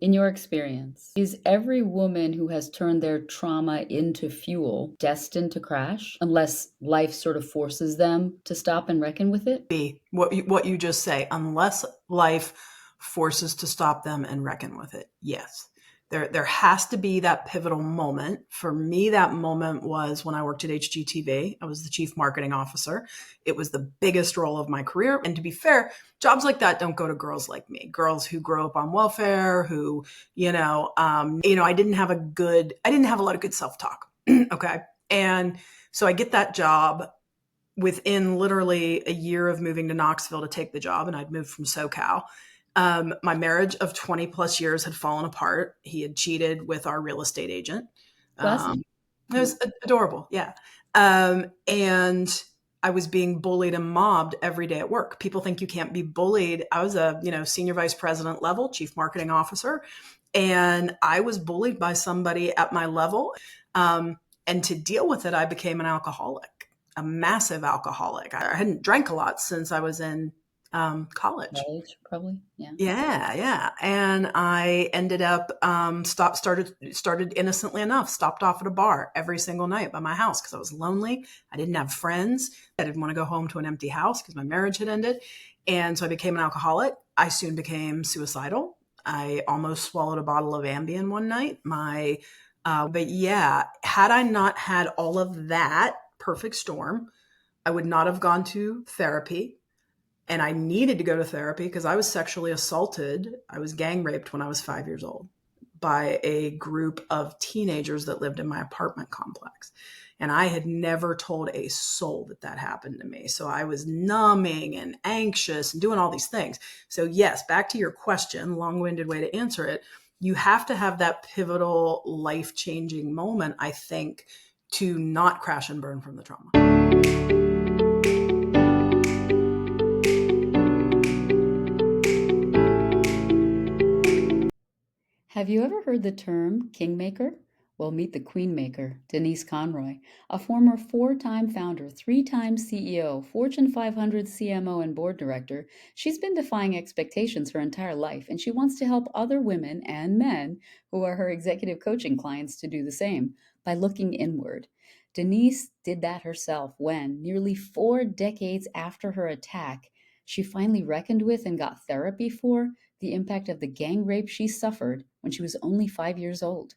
In your experience, is every woman who has turned their trauma into fuel destined to crash unless life sort of forces them to stop and reckon with it? Be what you just say, unless life forces to stop them and reckon with it. Yes. There has to be that pivotal moment. For me, that moment was when I worked at HGTV. I was the chief marketing officer. It was the biggest role of my career. And to be fair, jobs like that don't go to girls like me, girls who grow up on welfare, who, I didn't have a lot of good self-talk. Okay. And so I get that job within literally a year of moving to Knoxville to take the job. And I'd moved from SoCal. My marriage of 20 plus years had fallen apart. He had cheated with our real estate agent. Classic. It was adorable. Yeah. And I was being bullied and mobbed every day at work. People think you can't be bullied. I was a, senior vice president level, chief marketing officer. And I was bullied by somebody at my level. And to deal with it, I became an alcoholic, a massive alcoholic. I hadn't drank a lot since I was in college. College, probably. Yeah. Yeah. And I ended up started innocently enough, stopped off at a bar every single night by my house because I was lonely. I didn't have friends. I didn't want to go home to an empty house because my marriage had ended. And so I became an alcoholic. I soon became suicidal. I almost swallowed a bottle of Ambien one night. But yeah, had I not had all of that perfect storm, I would not have gone to therapy. And I needed to go to therapy because I was sexually assaulted. I was gang raped when I was 5 years old by a group of teenagers that lived in my apartment complex. And I had never told a soul that happened to me. So I was numbing and anxious and doing all these things. So yes, back to your question, long-winded way to answer it. You have to have that pivotal life-changing moment, I think, to not crash and burn from the trauma. Have you ever heard the term Kingmaker? Well, meet the Queenmaker, Denise Conroy, a former 4-time founder, 3-time CEO, Fortune 500 CMO, and board director. She's been defying expectations her entire life, and she wants to help other women and men who are her executive coaching clients to do the same by looking inward. Denise did that herself when, nearly 4 decades after her attack, she finally reckoned with and got therapy for the impact of the gang rape she suffered when she was only 5 years old.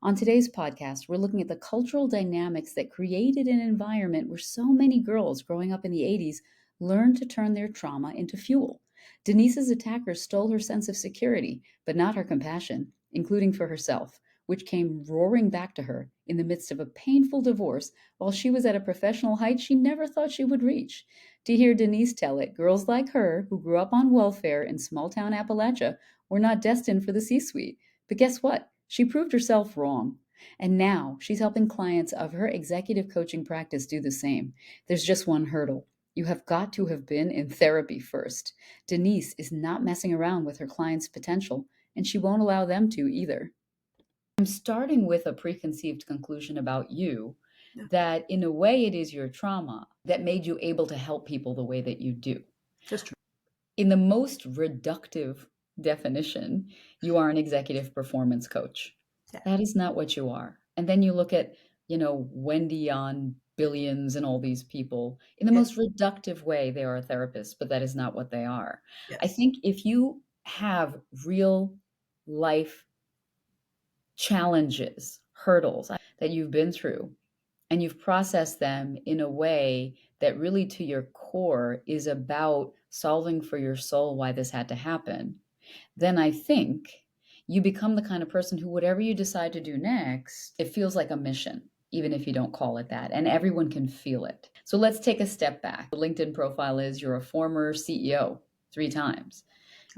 On today's podcast, we're looking at the cultural dynamics that created an environment where so many girls growing up in the 80s learned to turn their trauma into fuel. Denise's attackers stole her sense of security, but not her compassion, including for herself, which came roaring back to her in the midst of a painful divorce while she was at a professional height she never thought she would reach. To hear Denise tell it, girls like her, who grew up on welfare in small town Appalachia, were not destined for the C suite. But guess what? She proved herself wrong. And now she's helping clients of her executive coaching practice do the same. There's just one hurdle. You have got to have been in therapy first. Denise is not messing around with her clients' potential, and she won't allow them to either. I'm starting with a preconceived conclusion about you Yeah, that in a way it is your trauma that made you able to help people the way that you do. that's true. In the most reductive definition, you are an executive performance coach. Yeah. That is not what you are. And then you look at, Wendy on Billions and all these people. In the Yeah. most reductive way, they are a therapist, but that is not what they are. I Yes. think if you have real life challenges, hurdles that you've been through, and you've processed them in a way that really to your core is about solving for your soul why this had to happen, then I think you become the kind of person who, whatever you decide to do next, it feels like a mission, even if you don't call it that, and everyone can feel it. So let's take a step back. The LinkedIn profile is you're a former CEO 3 times.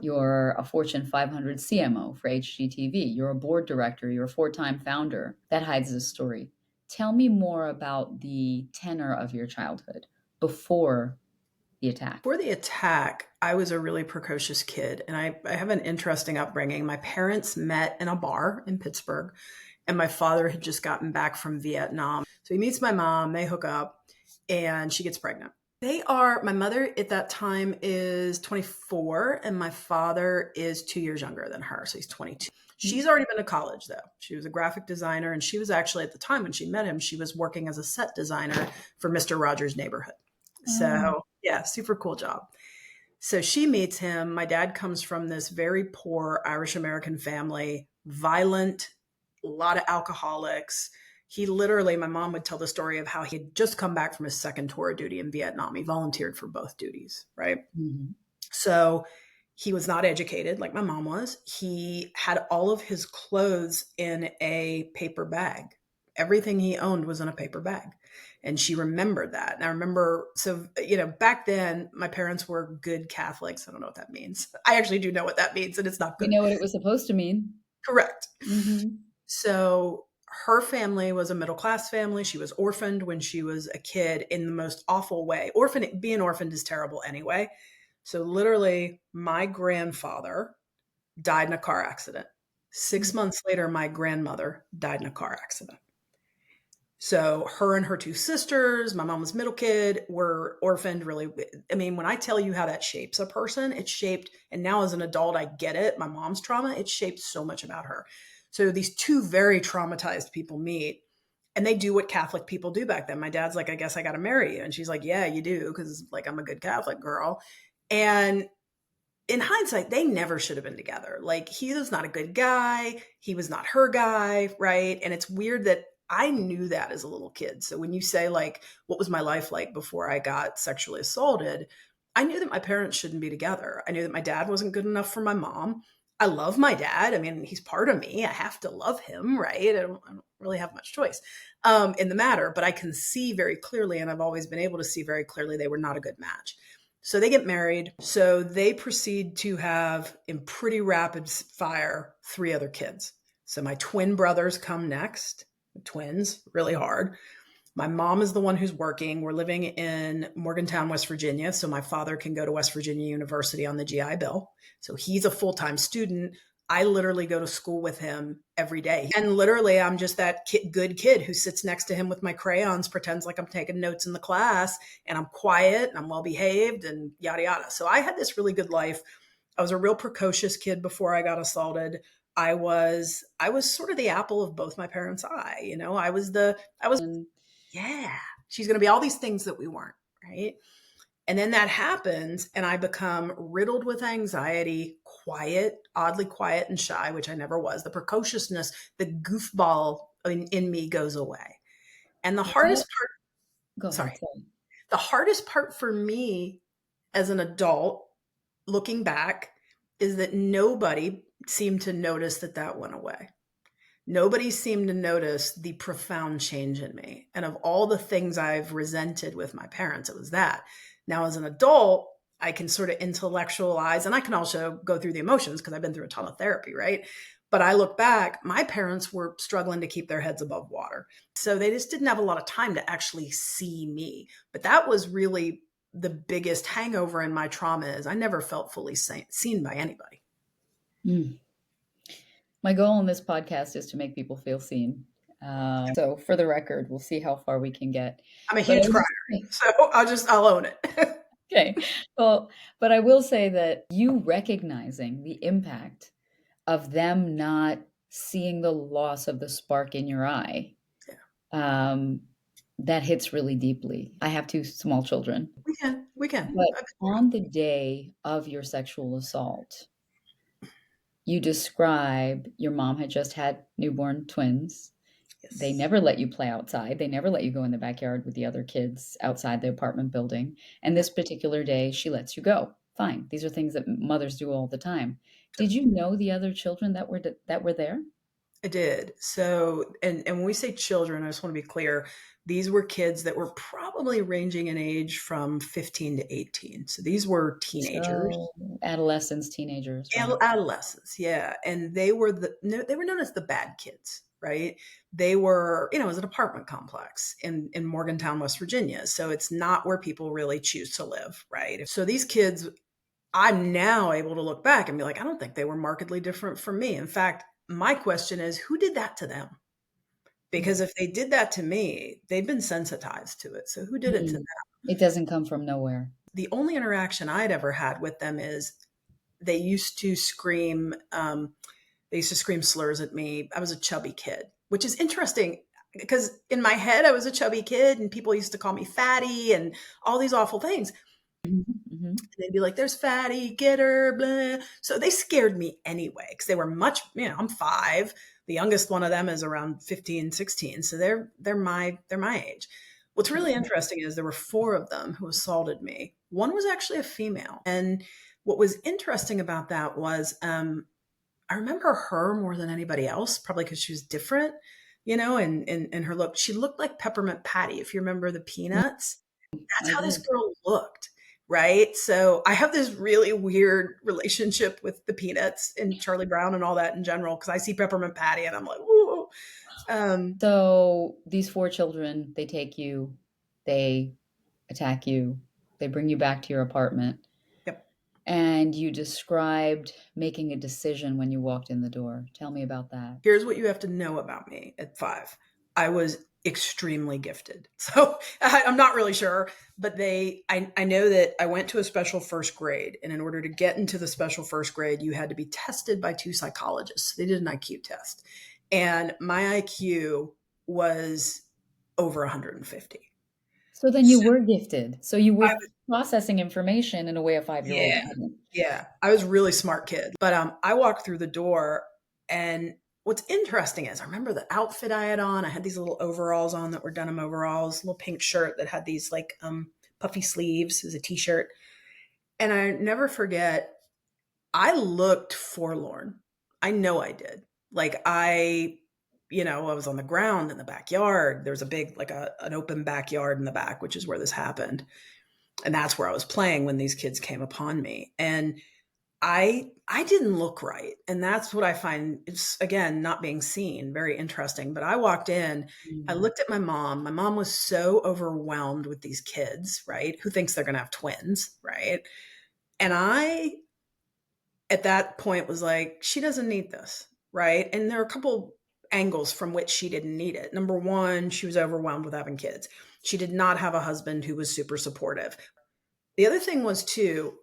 You're a Fortune 500 CMO for HGTV. You're a board director. You're a 4-time founder. That hides the story. Tell me more about the tenor of your childhood before the attack. For the attack, I was a really precocious kid, and I have an interesting upbringing. My parents met in a bar in Pittsburgh, and my father had just gotten back from Vietnam. So he meets my mom, they hook up, and she gets pregnant. My mother at that time is 24 and my father is 2 years younger than her. So he's 22. She's already been to college though. She was a graphic designer and she was actually at the time when she met him, she was working as a set designer for Mr. Rogers' Neighborhood. Oh. So yeah, super cool job. So she meets him. My dad comes from this very poor Irish American family, violent, a lot of alcoholics. He literally, my mom would tell the story of how he had just come back from his second tour of duty in Vietnam. He volunteered for both duties, right? Mhm. So he was not educated like my mom was. He had all of his clothes in a paper bag. Everything he owned was in a paper bag. And she remembered that. And I remember, so, back then my parents were good Catholics. I don't know what that means. I actually do know what that means, and it's not We good. know what it was supposed to mean. Correct. Mhm. So her family was a middle class family. She was orphaned when she was a kid in the most awful way. Being orphaned is terrible anyway. So literally, my grandfather died in a car accident. 6 months later, my grandmother died in a car accident. So her and her two sisters, my mom was middle kid, were orphaned really. I mean, when I tell you how that shapes a person, it's shaped, and now as an adult, I get it. My mom's trauma, it shaped so much about her. So these two very traumatized people meet and they do what Catholic people do back then. My dad's like, I guess I got to marry you. And she's like, yeah, you do. Cause like, I'm a good Catholic girl. And in hindsight, they never should have been together. Like, he was not a good guy. He was not her guy, right? And it's weird that I knew that as a little kid. So when you say, like, what was my life like before I got sexually assaulted? I knew that my parents shouldn't be together. I knew that my dad wasn't good enough for my mom. I love my dad. I mean, he's part of me. I have to love him, right? I don't really have much choice in the matter, but I can see very clearly, and I've always been able to see very clearly, they were not a good match. So they get married. So they proceed to have, in pretty rapid fire, 3 other kids. So my twin brothers come next, twins, really hard. My mom is the one who's working. We're living in Morgantown, West Virginia. So my father can go to West Virginia University on the GI Bill. So he's a full-time student. I literally go to school with him every day. And literally, I'm just that good kid who sits next to him with my crayons, pretends like I'm taking notes in the class, and I'm quiet and I'm well behaved and yada, yada. So I had this really good life. I was a real precocious kid before I got assaulted. I was sort of the apple of both my parents' eye. I was And yeah, she's going to be all these things that we weren't, right? And then that happens, and I become riddled with anxiety, quiet, oddly quiet and shy, which I never was. The precociousness, the goofball in me goes away. And what Go ahead, sorry, sorry. the hardest part for me as an adult, looking back, is that nobody seemed to notice that that went away. Nobody seemed to notice the profound change in me. And of all the things I've resented with my parents, it was that. Now, as an adult, I can sort of intellectualize and I can also go through the emotions because I've been through a ton of therapy, right? But I look back, my parents were struggling to keep their heads above water. So they just didn't have a lot of time to actually see me. But that was really the biggest hangover in my trauma is I never felt fully seen by anybody. Mm. My goal in this podcast is to make people feel seen. So for the record, we'll see how far we can get. I'm a But I huge crier, will so I'll own it. okay. Well, but I will say that you recognizing the impact of them not seeing the loss of the spark in your eye, um, that hits really deeply. I have two small children, We can. but on the day of your sexual assault, you describe your mom had just had newborn twins. They Yes, never let you play outside. They never let you go in the backyard with the other kids outside the apartment building. And this particular day, she lets you go. Fine. These are things that mothers do all the time. Did you know the other children that were there? I did. So, and when we say children, I just want to be clear. These were kids that were probably ranging in age from 15 to 18. So these were teenagers, So adolescents, teenagers, right? adolescents, yeah. And they were they were known as the bad kids, right? They were, it was an apartment complex in Morgantown, West Virginia. So it's not where people really choose to live, right? So these kids, I'm now able to look back and be like, I don't think they were markedly different from me. In fact, my question is, who did that to them? Because if they did that to me, they've been sensitized to it. So who did it to Mm. them? It doesn't come from nowhere. The only interaction I'd ever had with them is they used to scream. They used to scream slurs at me. I was a chubby kid, which is interesting because in my head I was a chubby kid, and people used to call me fatty and all these awful things. Mhm, mhm. They'd be like, "There's fatty, get her," blah. So they scared me anyway because they were much. I'm 5. The youngest one of them is around 15, 16. So they're my age. What's really Mhm. interesting is there were 4 of them who assaulted me. One was actually a female, and what was interesting about that was I remember her more than anybody else, probably because she was different, and her look. She looked like Peppermint Patty, if you remember the Mm, Peanuts. That's I how this do. girl looked, right? So I have this really weird relationship with the Peanuts and Charlie Brown and all that in general because I see Peppermint Patty and I'm like, whoa. Um, So these 4 children, they take you, they attack you, they bring you back to your apartment, yep. and you described making a decision when you walked in the door. Tell me about that. Here's what you have to know about me at 5. I was extremely gifted. So I'm not really sure, but I know that I went to a special first grade. And in order to get into the special first grade, you had to be tested by 2 psychologists. They did an IQ test. And my IQ was over 150. So then you So were gifted. So you were I processing information in a way a 5-year-old Yeah. wouldn't. Yeah. I was a really smart kid. But I walked through the door, and what's interesting is I remember the outfit I had on. I had these little overalls on that were denim overalls, little pink shirt that had these like puffy sleeves. It was a t-shirt. And I never forget, I looked forlorn. I know I did. Like I was on the ground in the backyard. There's a big, like an open backyard in the back, which is where this happened. And that's where I was playing when these kids came upon me. And I didn't look right. And that's what I find is, again, not being seen, very interesting. But I walked in, I Mm. looked at my mom. My mom was so overwhelmed with these kids, right? Who thinks they're going to have twins, right? And I, at that point, was like, she doesn't need this, right? And there are a couple angles from which she didn't need it. Number one, she was overwhelmed with having kids. She did not have a husband who was super supportive. The other thing was, too,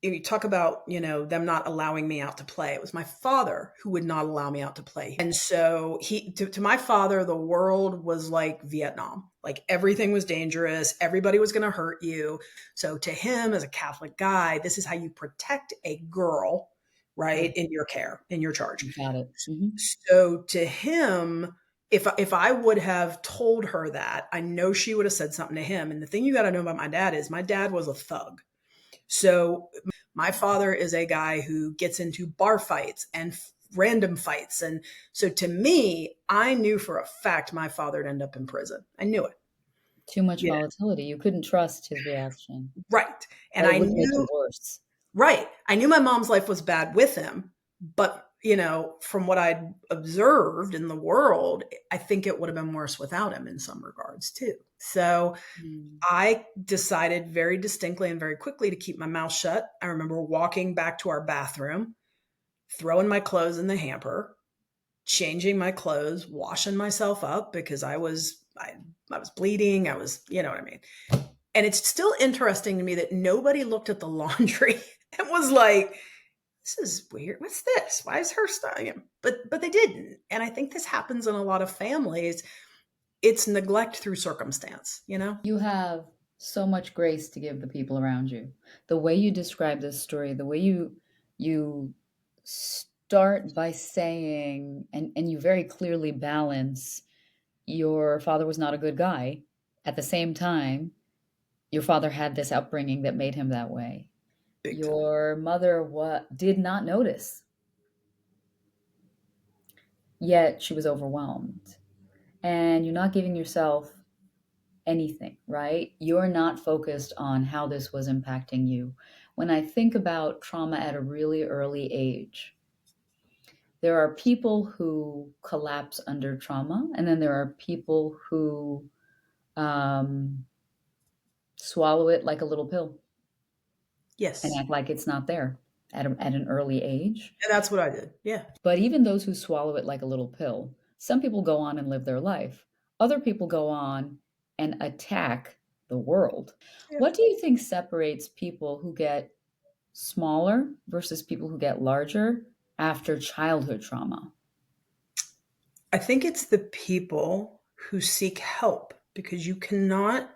you talk about, them not allowing me out to play. It was my father who would not allow me out to play. And so to my father, the world was like Vietnam. Like everything was dangerous. Everybody was going to hurt you. So to him, as a Catholic guy, this is how you protect a girl, right? Right. In your care, in your charge. Got it. Mhm. So to him, if I would have told her that, I know she would have said something to him. And the thing you got to know about my dad is my dad was a thug. So my father is a guy who gets into bar fights and random fights. And so to me, I knew for a fact my father would end up in prison. I knew it. Too much You know, volatility. You couldn't trust his reaction, right. And or it I would make it knew, worse. right. I knew my mom's life was bad with him, but from what I'd observed in the world, I think it would have been worse without him in some regards too. So Mm. I decided very distinctly and very quickly to keep my mouth shut. I remember walking back to our bathroom, throwing my clothes in the hamper, changing my clothes, washing myself up because I was bleeding. I was, you know what I mean? And it's still interesting to me that nobody looked at the laundry and was like, this is weird. What's this? Why is her stuff? But they didn't. And I think this happens in a lot of families. It's neglect through circumstance. You have so much grace to give the people around you. The way you describe this story, the way you start by saying, and you very clearly balance, your father was not a good guy. At the same time, your father had this upbringing that made him that way. Big time. Your mother did not notice, yet she was overwhelmed. And you're not giving yourself anything, right? You're not focused on how this was impacting you. When I think about trauma at a really early age, there are people who collapse under trauma, and then there are people who um, swallow it like a little pill and Yes. act like it's not there at an early age. And that's what I did. Yeah. But even those who swallow it like a little pill, some people go on and live their life. Other people go on and attack the world. Yeah. What do you think separates people who get smaller versus people who get larger after childhood trauma? I think it's the people who seek help because you cannot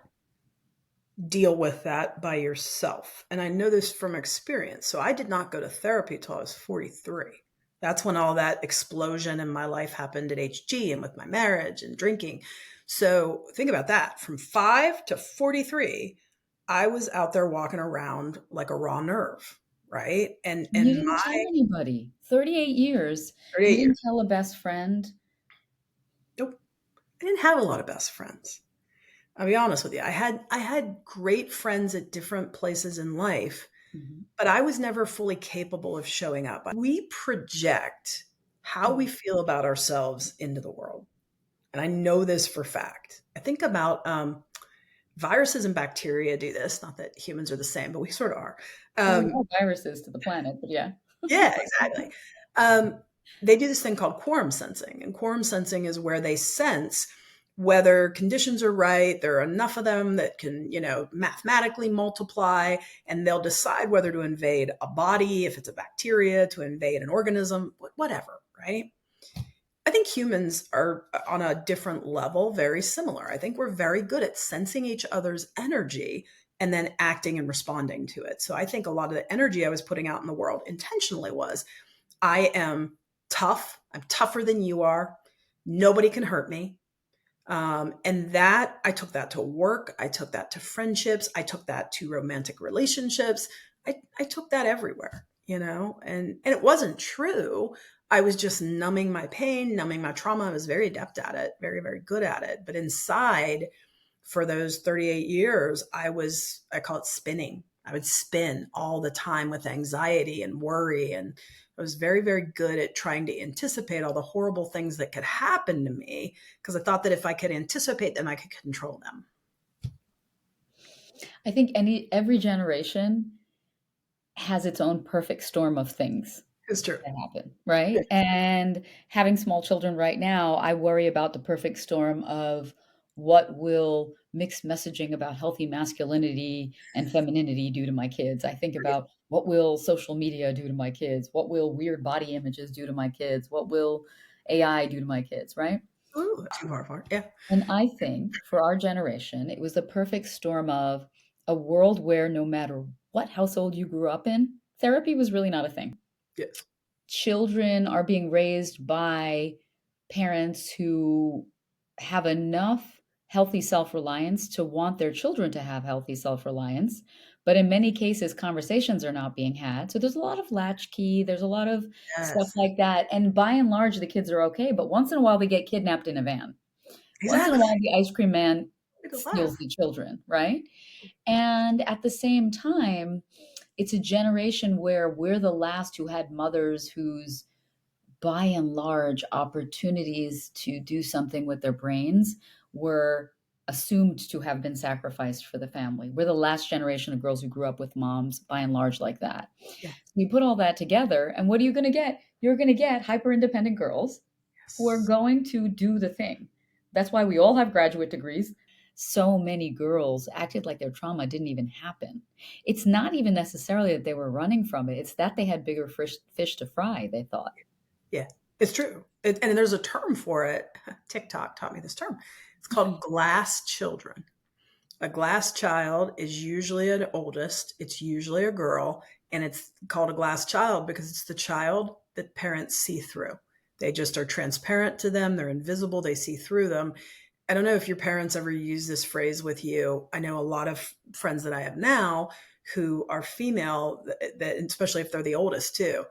deal with that by yourself. And I know this from experience. So I did not go to therapy till I was 43. That's when all that explosion in my life happened at HG and with my marriage and drinking. So think about that. From 5 to 43, I was out there walking around like a raw nerve, right? You And didn't my tell anybody. 38 years. You 38 years. didn't tell a best friend. Nope. I didn't have a lot of best friends. I'll be honest with you. I had great friends at different places in life, Mhm. but I was never fully capable of showing up. We project how we Mhm. feel about ourselves into the world. And I know this for fact. I think about viruses and bacteria do this. Not that humans are the same, but we sort of are. Well, we Um, are viruses to the planet, but yeah. yeah, exactly. Um, they do this thing called quorum sensing. And quorum sensing is where they sense whether conditions are right, there are enough of them that can, mathematically multiply, and they'll decide whether to invade a body, if it's a bacteria, to invade an organism, whatever, right? I think humans are on a different level, very similar. I think we're very good at sensing each other's energy and then acting and responding to it. So I think a lot of the energy I was putting out in the world intentionally was I am tough. I'm tougher than you are. Nobody can hurt me. And that I took that to work. I took that to friendships. I took that to romantic relationships. I took that everywhere, and it wasn't true. I was just numbing my pain, numbing my trauma. I was very adept at it, very, very good at it. But inside, for those 38 years, I call it spinning. I would spin all the time with anxiety and worry. And I was very, very good at trying to anticipate all the horrible things that could happen to me because I thought that if I could anticipate them, I could control them. I think every generation has its own perfect storm of things It's true. that happen, right? And having small children right now, I worry about the perfect storm of what will mixed messaging about healthy masculinity and femininity do to my kids. I think about what will social media do to my kids? What will weird body images do to my kids? What will AI do to my kids, right? Ooh, too far apart. Yeah. And I think for our generation, it was the perfect storm of a world where no matter what household you grew up in, therapy was really not a thing. Yes. Children are being raised by parents who have enough healthy self-reliance to want their children to have healthy self-reliance, but in many cases conversations are not being had. So there's a lot of latchkey, there's a lot of stuff Yes. like that, and by and large the kids are okay, but once in a while they get kidnapped in a van. Once in a Exactly. while the ice cream man Make us steals laugh. the children, right? And at the same time, it's a generation where we're the last who had mothers whose by and large, opportunities to do something with their brains were assumed to have been sacrificed for the family. We're the last generation of girls who grew up with moms, by and large, like that. Yeah. So you put all that together, and what are you going to get? You're going to get hyper independent girls who are Yes. going to do the thing. That's why we all have graduate degrees. So many girls acted like their trauma didn't even happen. It's not even necessarily that they were running from it, it's that they had bigger fish to fry, they thought. Yeah. It's true. And there's a term for it. TikTok taught me this term. It's called glass children. A glass child is usually an oldest, it's usually a girl, and it's called a glass child because it's the child that parents see through. They just are transparent to them, they're invisible, they see through them. I don't know if your parents ever use this phrase with you. I know a lot of friends that I have now who are female, that especially if they're the oldest too.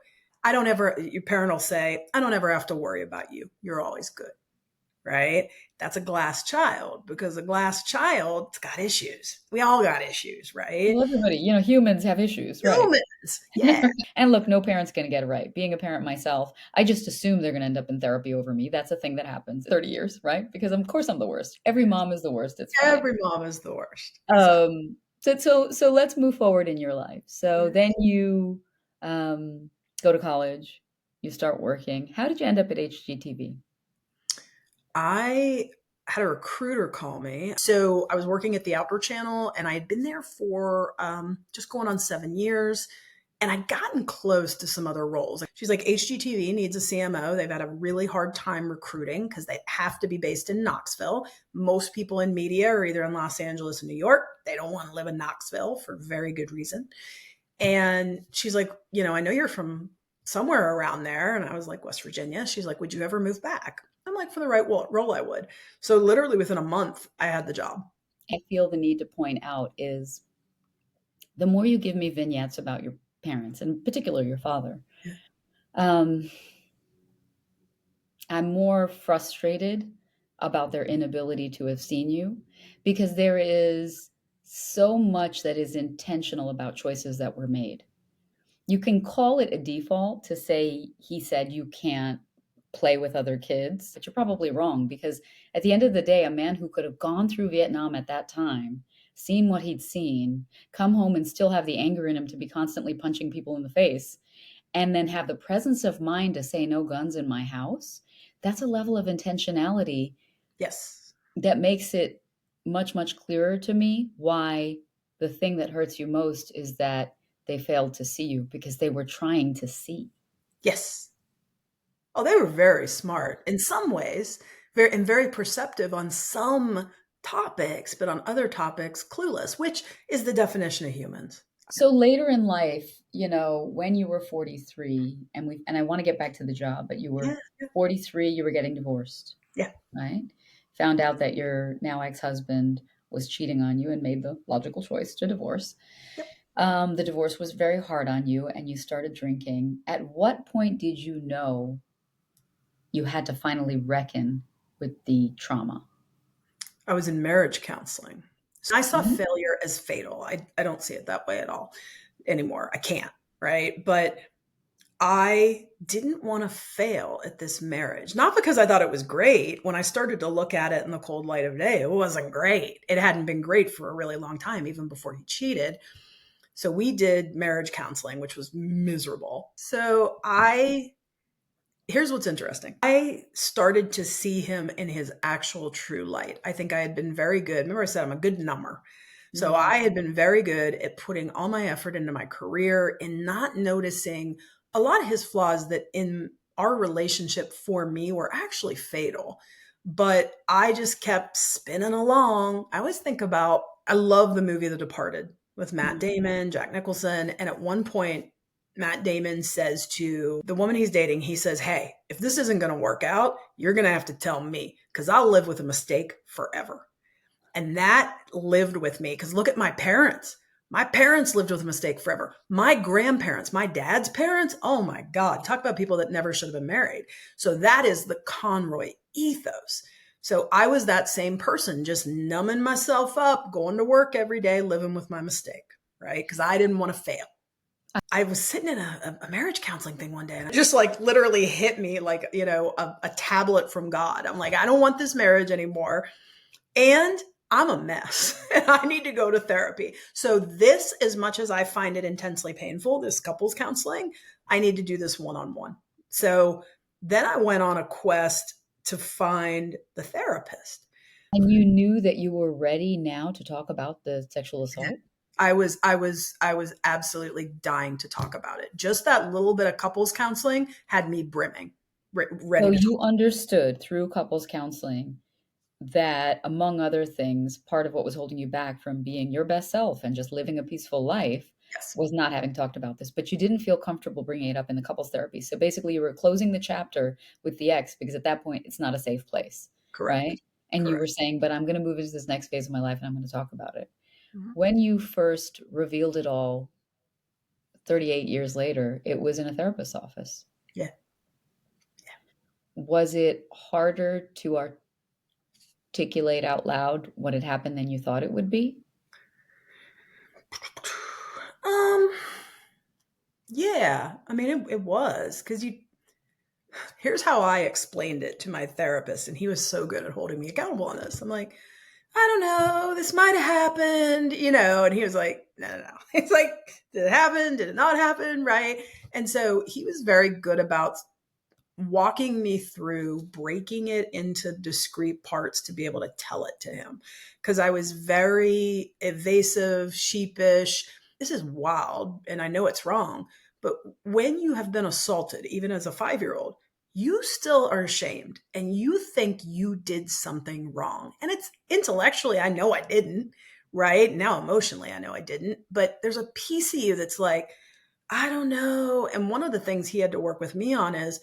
Your parent will say, I don't ever have to worry about you. You're always good, right? That's a glass child because a glass child's got issues. We all got issues, right? Well, everybody, humans have issues, right? Humans. Yeah. And look, no parent's going to get it right. Being a parent myself, I just assume they're going to end up in therapy over me. That's a thing that happens 30 years, right? Because of course I'm the worst. Every mom is the worst. It's fine. Every mom is the worst. Exactly. So let's move forward in your life. So then Yes. you um, go to college, you start working. How did you end up at HGTV? had a recruiter call me. So I was working at the Outdoor Channel, and I had been there for just going on 7 years. And I'd gotten close to some other roles. She's like, HGTV needs a CMO. They've had a really hard time recruiting because they have to be based in Knoxville. Most people in media are either in Los Angeles and New York. They don't want to live in Knoxville for very good reason. And she's like, I know you're from somewhere around there. And I was like, West Virginia. She's like, would you ever move back? I'm like, for the right role, I would. So literally within a month, I had the job. I feel the need to point out is the more you give me vignettes about your parents, and in particular your father, um, I'm more frustrated about their inability to have seen you because there is so much that is intentional about choices that were made. You can call it a default to say he said you can't play with other kids, but you're probably wrong because at the end of the day, a man who could have gone through Vietnam at that time, seen what he'd seen, come home and still have the anger in him to be constantly punching people in the face, and then have the presence of mind to say no guns in my house, that's a level of intentionality Yes. that makes it much, much clearer to me why the thing that hurts you most is that they failed to see you because they were trying to see. Yes. Oh, they were very smart in some ways, very perceptive on some topics, but on other topics, clueless, which is the definition of humans. So later in life, when you were 43, and I want to get back to the job, but you were Yeah, 43, you were getting divorced, yeah, right? Found out that your now ex-husband was cheating on you and made the logical choice to divorce. yep. The divorce was very hard on you and you started drinking. At what point did you know you had to finally reckon with the trauma? I was in marriage counseling. So I saw Mhm. failure as fatal. I don't see it that way at all anymore. I can't, right? But I didn't want to fail at this marriage. Not because I thought it was great. When I started to look at it in the cold light of day, it wasn't great. It hadn't been great for a really long time, even before he cheated. So we did marriage counseling, which was miserable. So here's what's interesting. I started to see him in his actual true light. I think I had been very good. Remember, I said I'm a good number. So Mhm. I had been very good at putting all my effort into my career and not noticing a lot of his flaws that in our relationship for me were actually fatal. But I just kept spinning along. I always think about, I love the movie The Departed with Matt Mhm. Damon, Jack Nicholson. And at one point, Matt Damon says to the woman he's dating, he says, hey, if this isn't going to work out, you're going to have to tell me because I'll live with a mistake forever. And that lived with me because look at my parents. My parents lived with a mistake forever. My grandparents, my dad's parents, oh my God, talk about people that never should have been married. So that is the Conroy ethos. So I was that same person, just numbing myself up, going to work every day, living with my mistake, right? Because I didn't want to fail. I was sitting in a marriage counseling thing one day and it just like literally hit me like, a tablet from God. I'm like, I don't want this marriage anymore. And I'm a mess and I need to go to therapy. So this, as much as I find it intensely painful, this couples counseling, I need to do this one-on-one. So then I went on a quest to find the therapist. And you knew that you were ready now to talk about the sexual assault? I was absolutely dying to talk about it. Just that little bit of couples counseling had me brimming, So ready to talk. you understood through couples counseling that, among other things, part of what was holding you back from being your best self and just living a peaceful life Yes, was not having talked about this, but you didn't feel comfortable bringing it up in the couples therapy. So basically, you were closing the chapter with the ex because at that point, it's not a safe place, correct, right? And you were correct. saying, but I'm going to move into this next phase of my life and I'm going to talk about it. Mhm. When you first revealed it all 38 years later, it was in a therapist's office. Yeah. Was it harder to articulate out loud what had happened than you thought it would be? Um, yeah. I mean, it was because here's how I explained it to my therapist, and he was so good at holding me accountable on this. I'm like, I don't know, this might have happened, and he was like, no, no, no. It's like, did it happen? Did it not happen? Right. And so he was very good about walking me through breaking it into discrete parts to be able to tell it to him. Because I was very evasive, sheepish. This is wild, and I know it's wrong. But when you have been assaulted, even as a 5-year-old, you still are ashamed and you think you did something wrong. And it's intellectually, I know I didn't, right? Now, emotionally, I know I didn't. But there's a piece of you that's like, I don't know. And one of the things he had to work with me on is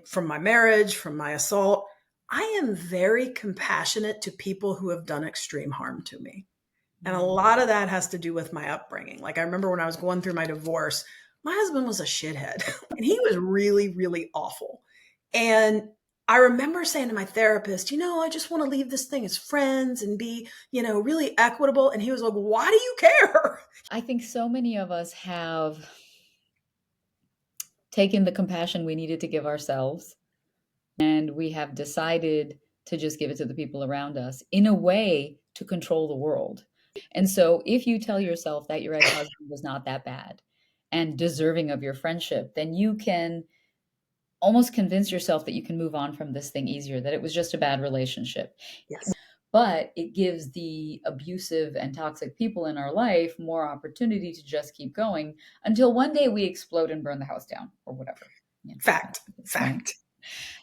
from my marriage, from my assault, I am very compassionate to people who have done extreme harm to me. And a lot of that has to do with my upbringing. Like I remember when I was going through my divorce, my husband was a shithead and he was really, really awful. And I remember saying to my therapist, I just want to leave this thing as friends and be, really equitable. And he was like, why do you care? I think so many of us have taken the compassion we needed to give ourselves, and we have decided to just give it to the people around us in a way to control the world. And so if you tell yourself that your ex-husband was not that bad and deserving of your friendship, then you can almost convince yourself that you can move on from this thing easier, that it was just a bad relationship. Yes. But it gives the abusive and toxic people in our life more opportunity to just keep going until one day we explode and burn the house down or whatever. Fact. Right? Fact.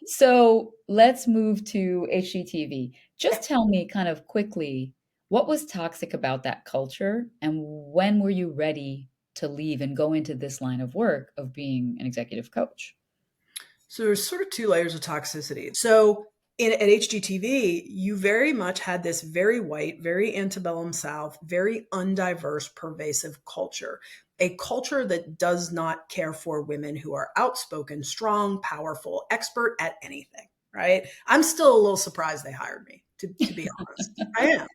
So let's move to HGTV. Just tell me kind of quickly, what was toxic about that culture and when were you ready to leave and go into this line of work of being an executive coach? So there's sort of two layers of toxicity. So at HGTV, you very much had this very white, very antebellum South, very undiverse, pervasive culture. A culture that does not care for women who are outspoken, strong, powerful, expert at anything, right? I'm still a little surprised they hired me, to be honest. I am.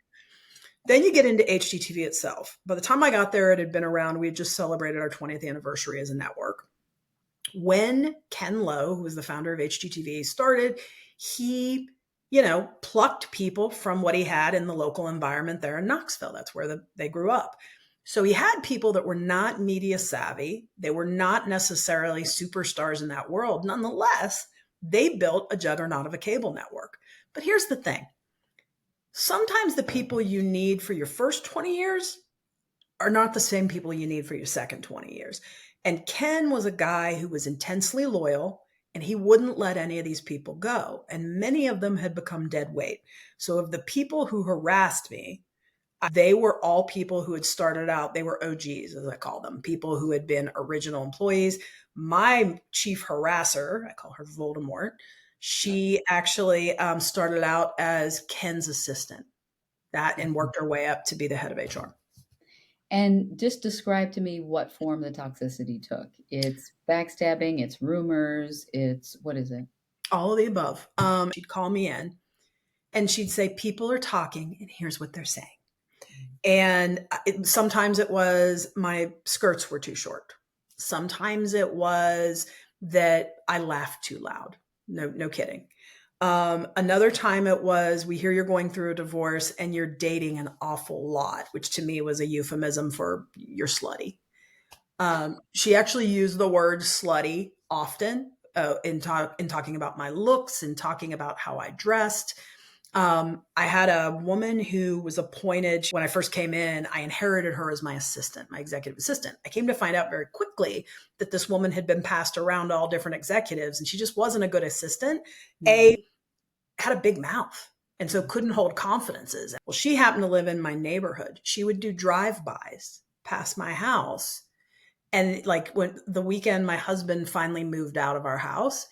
Then you get into HGTV itself. By the time I got there, it had been around, we had just celebrated our 20th anniversary as a network. When Ken Lowe, who was the founder of HGTV, started, he, plucked people from what he had in the local environment there in Knoxville. That's where they grew up. So he had people that were not media savvy. They were not necessarily superstars in that world. Nonetheless, they built a juggernaut of a cable network. But here's the thing. Sometimes the people you need for your first 20 years are not the same people you need for your second 20 years. And Ken was a guy who was intensely loyal and he wouldn't let any of these people go. And many of them had become dead weight. So of the people who harassed me, they were all people who had started out, they were OGs, as I call them, people who had been original employees. My chief harasser, I call her Voldemort, she actually started out as Ken's assistant and worked her way up to be the head of HR. And just describe to me what form the toxicity took. It's backstabbing, it's rumors, it's what is it? All of the above. She'd call me in and she'd say, people are talking and here's what they're saying. And sometimes it was my skirts were too short. Sometimes it was that I laughed too loud. No kidding. Another time it was, we hear you're going through a divorce and you're dating an awful lot, which to me was a euphemism for you're slutty. She actually used the word slutty often in talking about my looks and talking about how I dressed. I had a woman who was appointed when I first came in. I inherited her as my assistant, my executive assistant. I came to find out very quickly that this woman had been passed around to all different executives and she just wasn't a good assistant. Had a big mouth and so couldn't hold confidences. Well, she happened to live in my neighborhood. She would do drive-bys past my house. And like when the weekend my husband finally moved out of our house,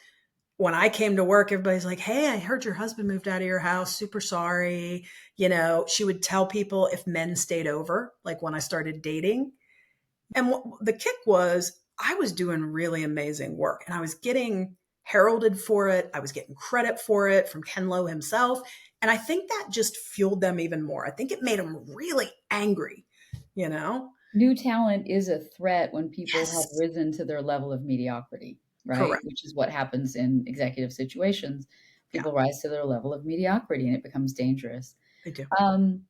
when I came to work, everybody's like, hey, I heard your husband moved out of your house. Super sorry. She would tell people if men stayed over, like when I started dating. And the kick was I was doing really amazing work and I was getting heralded for it. I was getting credit for it from Ken Lowe himself. And I think that just fueled them even more. I think it made them really angry, New talent is a threat when people have Yes. risen to their level of mediocrity, right? Correct. Which is what happens in executive situations. Yeah, People rise to their level of mediocrity and it becomes dangerous. I do. Um,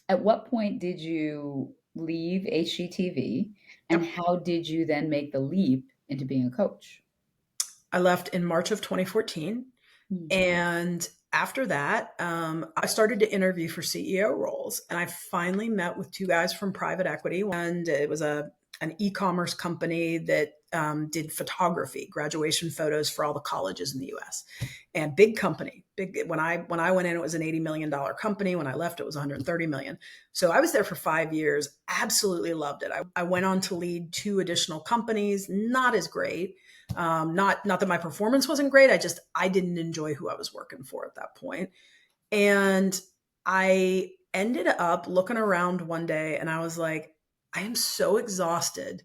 at what point did you leave HGTV and Yep. how did you then make the leap into being a coach? I left in March of 2014. Mm. And after that, I started to interview for CEO roles. And I finally met with two guys from private equity. And it was an e-commerce company that did photography, graduation photos for all the colleges in the US. And big company. Big when I went in, it was an $80 million company. When I left, it was 130 million. So I was there for 5 years, absolutely loved it. I went on to lead two additional companies, not as great. Not that my performance wasn't great. I didn't enjoy who I was working for at that point. And I ended up looking around one day and I was like, I am so exhausted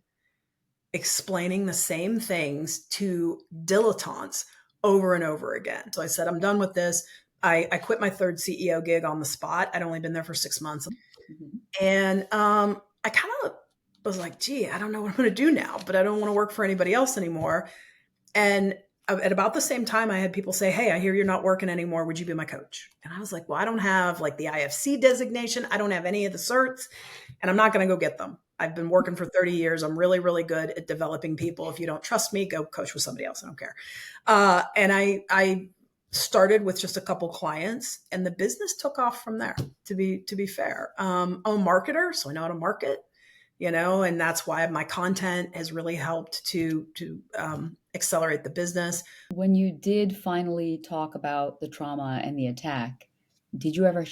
explaining the same things to dilettantes over and over again. So I said, I'm done with this. I quit my third CEO gig on the spot. I'd only been there for 6 months. Mhm. And I kind of was like, gee, I don't know what I'm going to do now, but I don't want to work for anybody else anymore. And at about the same time, I had people say, hey, I hear you're not working anymore. Would you be my coach? And I was like, well, I don't have like the IFC designation. I don't have any of the certs, and I'm not going to go get them. I've been working for 30 years. I'm really, really good at developing people. If you don't trust me, go coach with somebody else. I don't care. And I started with just a couple clients, and the business took off from there. To be fair, I'm a marketer, so I know how to market. And that's why my content has really helped to accelerate the business. When you did finally talk about the trauma and the attack, did you ever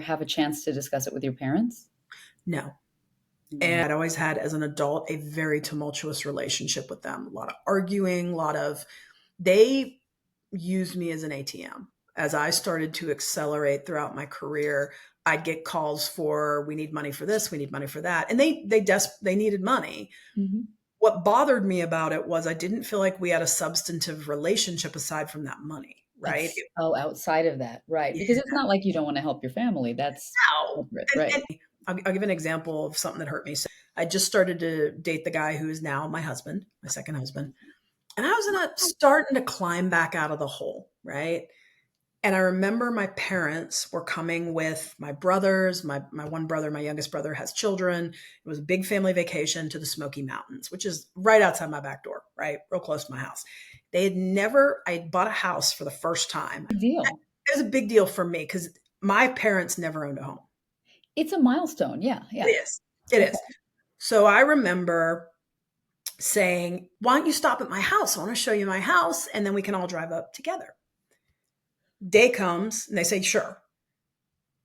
have a chance to discuss it with your parents? No. Mm. And I'd always had, as an adult, a very tumultuous relationship with them. A lot of arguing, they used me as an ATM. As I started to accelerate throughout my career, I'd get calls for, we need money for this, we need money for that. And they needed money. Mhm. What bothered me about it was I didn't feel like we had a substantive relationship aside from that money, right? Outside of that, right? Yeah. Because it's not like you don't want to help your family. That's Now, separate, and right? I'll give an example of something that hurt me. So I just started to date the guy who is now my husband, my second husband. And I was starting to climb back out of the hole, right? And I remember my parents were coming with my brothers. My one brother, my youngest brother, has children. It was a big family vacation to the Smoky Mountains, which is right outside my back door, right? Real close to my house. I had bought a house for the first time. Big deal. It was a big deal for me because my parents never owned a home. It's a milestone. Yeah, It yeah. is. It Okay. is. So I remember saying, why don't you stop at my house? I want to show you my house and then we can all drive up together. Day comes and they say, sure.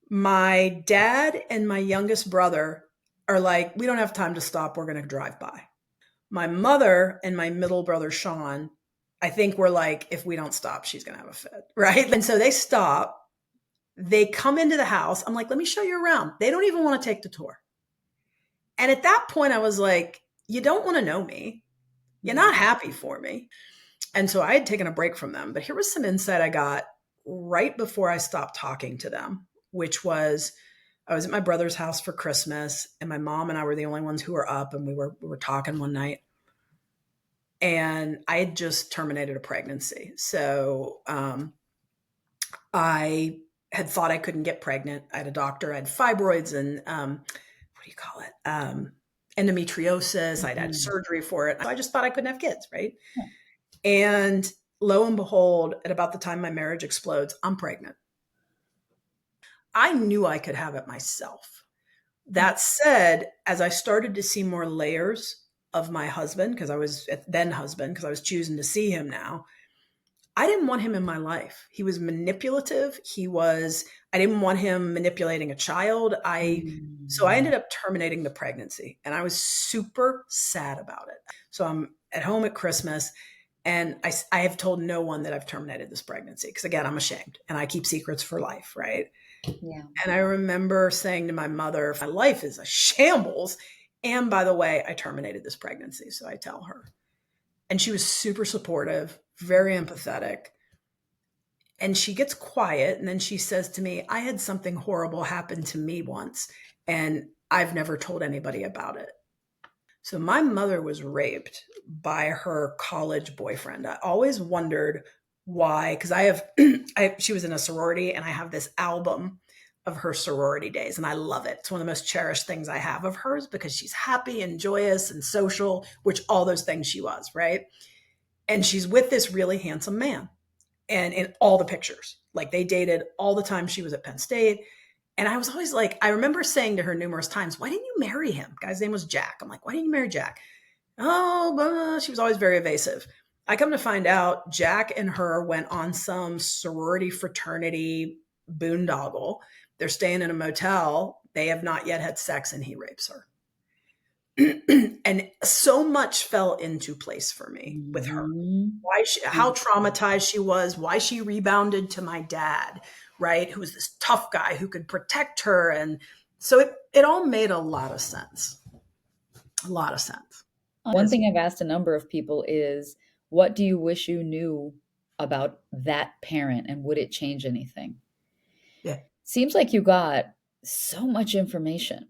My dad and my youngest brother are like, we don't have time to stop. We're going to drive by. My mother and my middle brother, Sean, I think we're like, if we don't stop, she's going to have a fit. Right. And so they stop. They come into the house. I'm like, let me show you around. They don't even want to take the tour. And at that point, I was like, you don't want to know me. You're not happy for me. And so I had taken a break from them. But here was some insight I got right before I stopped talking to them, which was I was at my brother's house for Christmas, and my mom and I were the only ones who were up, and we were talking one night. And I had just terminated a pregnancy. So I had thought I couldn't get pregnant. I had a doctor, I had fibroids and what do you call it? Endometriosis. I'd had Mhm. surgery for it. So I just thought I couldn't have kids, right? Yeah. And lo and behold, at about the time my marriage explodes, I'm pregnant. I knew I could have it myself. That said, as I started to see more layers of my husband, because I was then husband, because I was choosing to see him now, I didn't want him in my life. He was manipulative. I didn't want him manipulating a child. So I Mm. ended up terminating the pregnancy and I was super sad about it. So I'm at home at Christmas and I have told no one that I've terminated this pregnancy because again, I'm ashamed and I keep secrets for life. Right. Yeah. And I remember saying to my mother, my life is a shambles. And by the way, I terminated this pregnancy. So I tell her. And she was super supportive, very empathetic. And she gets quiet. And then she says to me, I had something horrible happen to me once, and I've never told anybody about it. So my mother was raped by her college boyfriend. I always wondered why, because she was in a sorority, and I have this album of her sorority days, and I love it. It's one of the most cherished things I have of hers because she's happy and joyous and social, which all those things she was, right? And she's with this really handsome man. And in all the pictures, like they dated all the time she was at Penn State. And I was always like, I remember saying to her numerous times, why didn't you marry him? Guy's name was Jack. I'm like, why didn't you marry Jack? Oh, she was always very evasive. I come to find out Jack and her went on some sorority fraternity boondoggle. They're staying in a motel. They have not yet had sex and he rapes her. And so much fell into place for me with her. How traumatized she was, why she rebounded to my dad, right? Who was this tough guy who could protect her. And so it all made a lot of sense. A lot of sense. One thing I've asked a number of people is, what do you wish you knew about that parent and would it change anything? Yeah. Seems like you got so much information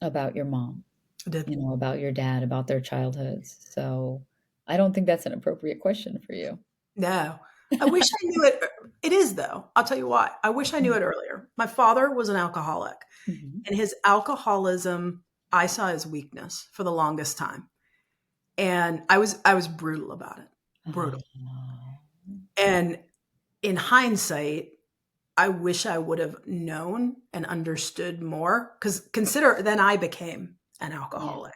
about your mom, I did. about your dad, about their childhoods. So I don't think that's an appropriate question for you. No. I wish I knew it. It is, though. I'll tell you why. I wish I knew it earlier. My father was an alcoholic, and his alcoholism I saw as weakness for the longest time. And I was brutal about it. Brutal. And in hindsight, I wish I would have known and understood more, because consider then I became an alcoholic.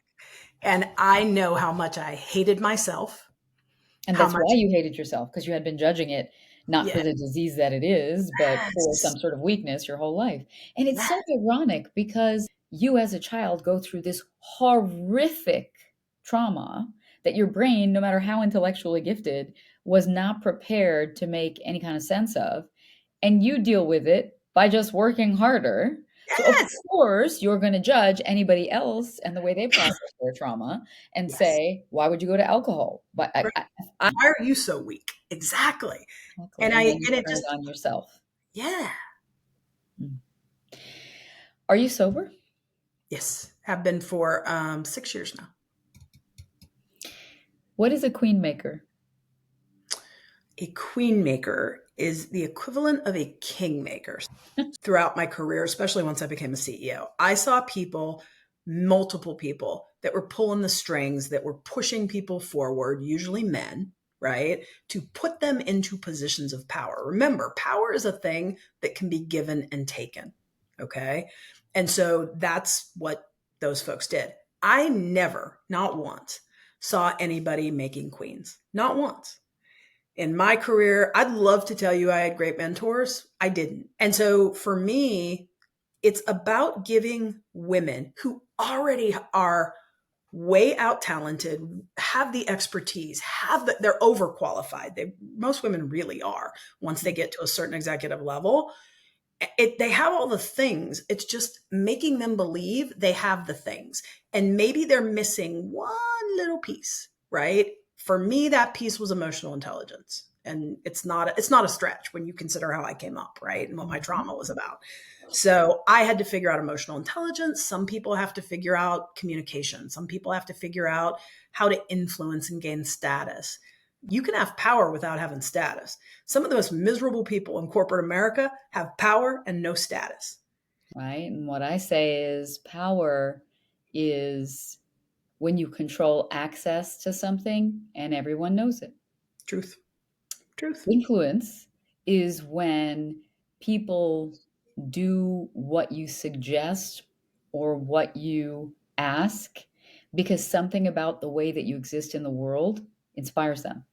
And I know how much I hated myself. And that's why you hated yourself, because you had been judging it not for the disease that it is, but for some sort of weakness your whole life. And it's so ironic because you as a child go through this horrific trauma that your brain, no matter how intellectually gifted, was not prepared to make any kind of sense of. And you deal with it by just working harder. So of course you're going to judge anybody else and the way they process their trauma and say, why would you go to alcohol? But why are you so weak? Exactly. And it just on yourself. Yeah. Are you sober? Yes, have been for 6 years now. What is a queenmaker? A queenmaker is the equivalent of a kingmaker. Throughout my career, especially once I became a CEO, I saw people, multiple people, that were pulling the strings, that were pushing people forward, usually men, right, to put them into positions of power. Remember, power is a thing that can be given and taken, okay? And so that's what those folks did. I never, not once, saw anybody making queens. Not once. In my career, I'd love to tell you I had great mentors. I didn't. And so for me, it's about giving women who already are way out talented, have the expertise, they're overqualified. Most women really are once they get to a certain executive level. They have all the things. It's just making them believe they have the things. And maybe they're missing one little piece, right? For me, that piece was emotional intelligence. And it's not a stretch when you consider how I came up, right? And what my trauma was about. So I had to figure out emotional intelligence. Some people have to figure out communication. Some people have to figure out how to influence and gain status. You can have power without having status. Some of the most miserable people in corporate America have power and no status. Right. And what I say is power is when you control access to something and everyone knows it. Truth. Influence is when people do what you suggest or what you ask because something about the way that you exist in the world inspires them.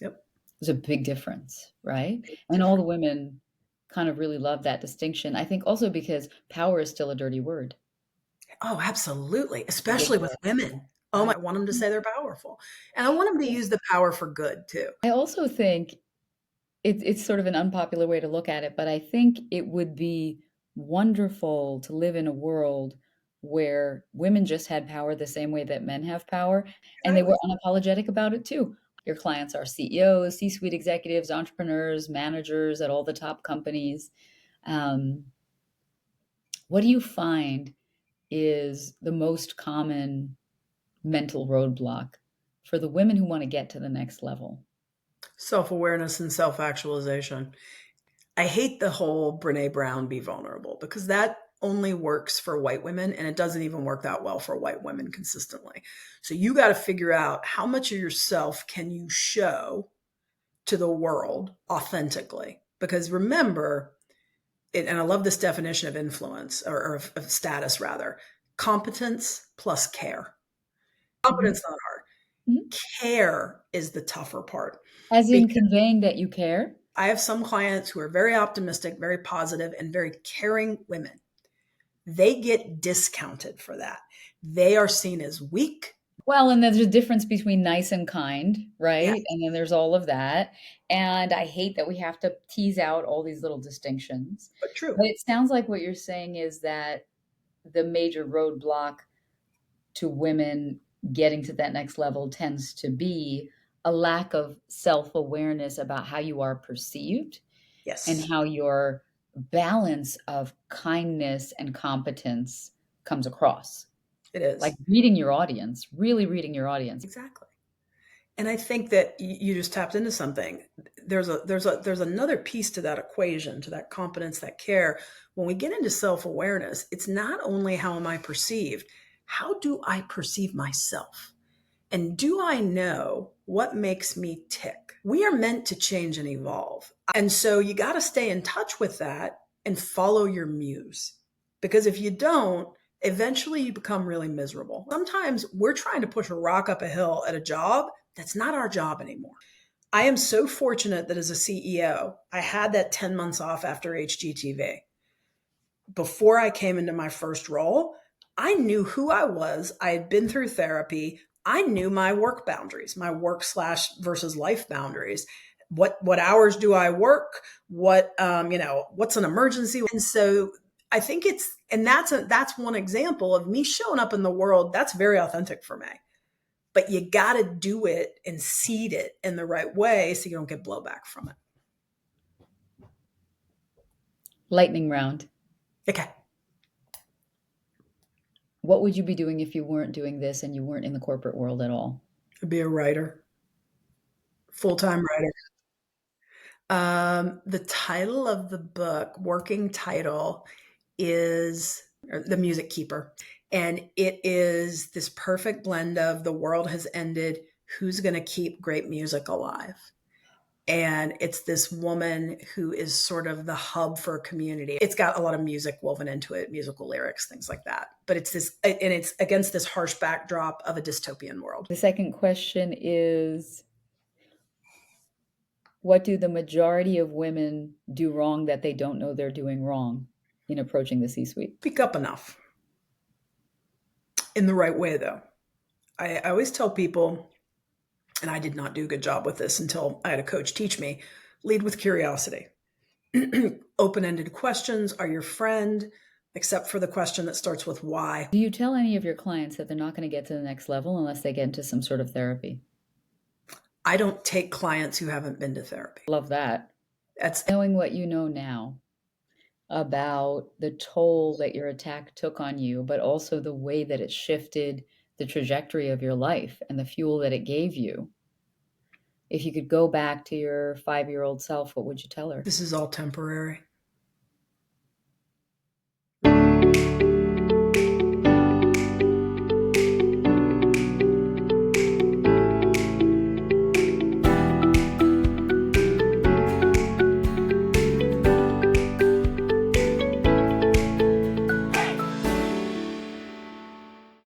Yep. There's a big difference, right? And all the women kind of really love that distinction. I think also because power is still a dirty word. Oh, absolutely. Especially with women. Oh, I want them to say they're powerful. And I want them to use the power for good too. I also think it's sort of an unpopular way to look at it, but I think it would be wonderful to live in a world where women just had power the same way that men have power, and they were unapologetic about it too. Your clients are CEOs, C-suite executives, entrepreneurs, managers at all the top companies. What do you find is the most common mental roadblock for the women who want to get to the next level? Self-awareness and self-actualization. I hate the whole Brene Brown be vulnerable, because that only works for white women, and it doesn't even work that well for white women consistently. So you got to figure out how much of yourself can you show to the world authentically. Because remember, and I love this definition of influence, or of status rather, competence plus care. Mhm. Competence not hard. Mhm. Care is the tougher part. As in Because conveying that you care? I have some clients who are very optimistic, very positive, and very caring women. They get discounted for that. They are seen as weak. Well, and there's a difference between nice and kind, Yeah, right? And then there's all of that. And I hate that we have to tease out all these little distinctions. but true. But it sounds like what you're saying is that the major roadblock to women getting to that next level tends to be a lack of self-awareness about how you are perceived and Yes, how your balance of kindness and competence comes across. it Like is. reading your audience, really reading your audience. Exactly. And I think that you just tapped into something. There's another piece to that equation, to that competence, that care. When we get into self-awareness, it's not only how am I perceived, how do I perceive myself? And do I know what makes me tick? We are meant to change and evolve. And so you got to stay in touch with that and follow your muse. Because if you don't, eventually you become really miserable. Sometimes we're trying to push a rock up a hill at a job that's not our job anymore. I am so fortunate that as a CEO, I had that 10 months off after HGTV. Before I came into my first role, I knew who I was. I had been through therapy. I knew my work boundaries, my work slash versus life boundaries. What hours do I work? What's an emergency? And so I think that's one example of me showing up in the world. That's very authentic for me. But you got to do it and seed it in the right way so you don't get blowback from it. Lightning round. Okay. What would you be doing if you weren't doing this and you weren't in the corporate world at all? Be a writer, full-time writer. The title of the book, working title, is The Music Keeper. And it is this perfect blend of the world has ended, who's going to keep great music alive? And it's this woman who is sort of the hub for a community. It's got a lot of music woven into it, musical lyrics, things like that. But it's against this harsh backdrop of a dystopian world. The second question is, what do the majority of women do wrong that they don't know they're doing wrong in approaching the C-suite? Speak up enough in the right way, though. I always tell people, and I did not do a good job with this until I had a coach teach me, lead with curiosity. Open-ended questions are your friend, except for the question that starts with why. Do you tell any of your clients that they're not going to get to the next level unless they get into some sort of therapy? I don't take clients who haven't been to therapy. Love that. That's Knowing what you know now about the toll that your attack took on you, but also the way that it shifted the trajectory of your life and the fuel that it gave you. If you could go back to your 5-year-old self, what would you tell her? This is all temporary.